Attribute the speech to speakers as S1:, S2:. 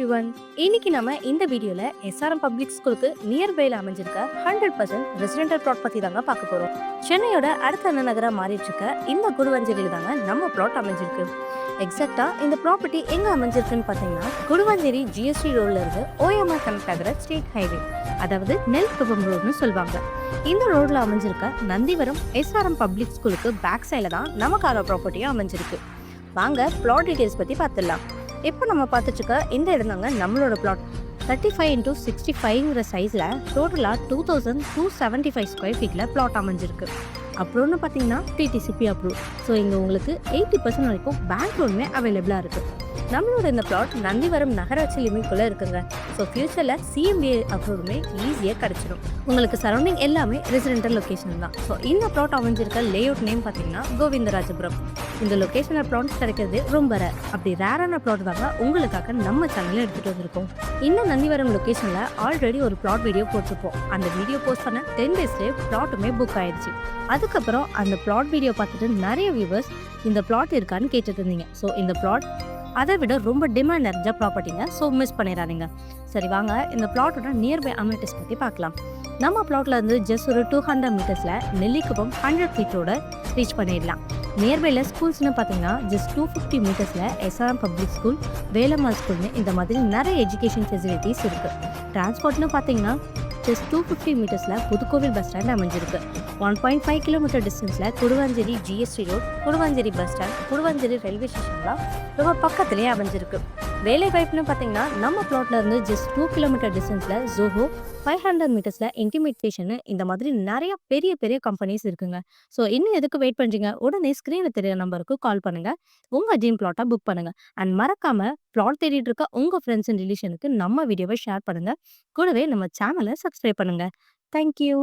S1: Everyone. இன்னைக்கு நம்ம இந்த வீடியோல எஸ்ஆர்எம் பப்ளிக் ஸ்கூலுக்கு நியர்பைல அமைஞ்சிருக்க 100% ரெசிடென்டல் பிளாட் பத்தி தாங்க பார்க்க போறோம். சென்னையோட அடுத்த நகரா மாறிட்டு இருக்க இந்த குடுவஞ்சேரியில தாங்க நம்ம பிளாட் அமைஞ்சிருக்கு. எக்ஸாக்டா இந்த ப்ராப்பர்ட்டி எங்க அமைஞ்சிருக்குன்னு பாத்தீங்கன்னா குடுவஞ்சேரி ஜிஎஸ்டி ரோட்ல இருந்து ஓஎம்ஆர் கனெக்ட் ஆகிற ஸ்டேட் ஹைவே, அதாவது நெல்குப்பம் ரோடுன்னு சொல்லுவாங்க. இந்த ரோட்ல அமைஞ்சிருக்க நந்திவரம் எஸ்ஆர்எம் பப்ளிக் ஸ்கூலுக்கு பேக் சைட்ல தான் நமக்கான ப்ராப்பர்ட்டியும் அமைஞ்சிருக்கு. வாங்க பிளாட் டீடைல்ஸ் பத்தி பார்த்துடலாம். இப்போ நம்ம பார்த்துட்டு இருக்க இந்த இடம் தாங்க நம்மளோட பிளாட். 35x65ங்கிற சைஸில் டோட்டலாக 2275 ஸ்கொயர் ஃபீட்டில் பிளாட் அமைஞ்சிருக்கு. அப்புறம்னு பார்த்தீங்கன்னா டிடிசிபி அப்ரூவ். ஸோ இங்கே உங்களுக்கு 80% வரைக்கும் பேங்க் லோனுமே அவைலபிளாக இருக்குது. நம்மளோட இந்த பிளாட் நந்திவரம் நகராட்சி லிமிட்குள்ளே இருக்குங்க. ஸோ ஃபியூச்சரில் சிஎம்டிஏ அப்ரூவுமே ஈஸியாக கிடச்சிடும். உங்களுக்கு சரௌண்டிங் எல்லாமே ரெசிடென்டல் லொக்கேஷன் தான். ஸோ இந்த பிளாட் அமைஞ்சிருக்க லேஅவுட் நேம் பார்த்தீங்கன்னா கோவிந்தராஜபுரம். இந்த லொக்கேஷனில் பிளாட்ஸ் கிடைக்கிறது ரொம்ப ரேர். அப்படி ரேரான பிளாட் தாங்க உங்களுக்காக நம்ம சேனலில் எடுத்துகிட்டு வந்திருக்கோம். இந்த நந்திவரம் லொக்கேஷனில் ஆல்ரெடி ஒரு பிளாட் வீடியோ போட்டிருப்போம். அந்த வீடியோ போஸ்ட் பண்ண 10 டேஸ்லேயே பிளாட்டுமே புக் ஆயிடுச்சு. அதுக்கப்புறம் அந்த பிளாட் வீடியோ பார்த்துட்டு நிறைய வியூவர்ஸ் இந்த பிளாட் இருக்கான்னு கேட்டுட்டு இருந்தீங்க. ஸோ இந்த பிளாட் அதை விட ரொம்ப டிமாண்ட் நிறைஞ்ச ப்ராப்பர்ட்டிங்க. ஸோ மிஸ் பண்ணிடாதீங்க. சரி வாங்க இந்த பிளாட்டோட நியர்பை அமெனிட்டிஸ் பற்றி பார்க்கலாம். நம்ம பிளாட்ல இருந்து ஜஸ்ட் ஒரு 200 மீட்டர்ஸில் நெல்லிக்குப்பம் 100 ஃபீட்டோட ரீச் பண்ணிடலாம். நியர்பையில் ஸ்கூல்ஸ்னு பார்த்தீங்கன்னா ஜஸ்ட் 250 மீட்டர்ஸில் எஸ்ஆர்எம் பப்ளிக் ஸ்கூல், வேலம்மாள் ஸ்கூல்னு இந்த மாதிரி நிறைய எஜுகேஷன் ஃபெசிலிட்டிஸ் இருக்குது. டிரான்ஸ்போர்ட்னு பார்த்தீங்கன்னா ஜஸ்ட் 250 மீட்டர்ஸில் புதுக்கோவில் பஸ் ஸ்டாண்ட் அமைஞ்சிருக்கு. 1.5 கிலோமீட்டர் டிஸ்டன்ஸில் Guduvanchery GST road, Guduvanchery bus stand, Guduvanchery railway ஸ்டேஷன்லாம் ரொம்ப பக்கத்துலேயே அமைஞ்சிருக்கு. வேலை வாய்ப்புன்னு பார்த்தீங்கன்னா நம்ம பிளாட்ல இருந்து ஜஸ்ட் 2 கிலோமீட்டர் டிஸ்டன்ஸில் ஜோஹோ, 500 மீட்டர்ஸில் இன்டிமேட்டேஷன் இந்த மாதிரி நிறைய பெரிய பெரிய கம்பெனிஸ் இருக்குங்க. ஸோ இன்னும் எதுக்கு வெயிட் பண்ணுறீங்க? உடனே ஸ்க்ரீனில் தெரிய நம்பருக்கு கால் பண்ணுங்கள். உங்கள் ட்ரீம் பிளாட்டை புக் பண்ணுங்கள். அண்ட் மறக்காமல் பிளாட் தேடிட்டு இருக்க உங்கள் ஃப்ரெண்ட்ஸ் அண்ட் ரிலேஷனுக்கு நம்ம வீடியோவை ஷேர் பண்ணுங்கள். கூடவே நம்ம சேனலை சப்ஸ்கிரைப் பண்ணுங்கள். தேங்க்யூ.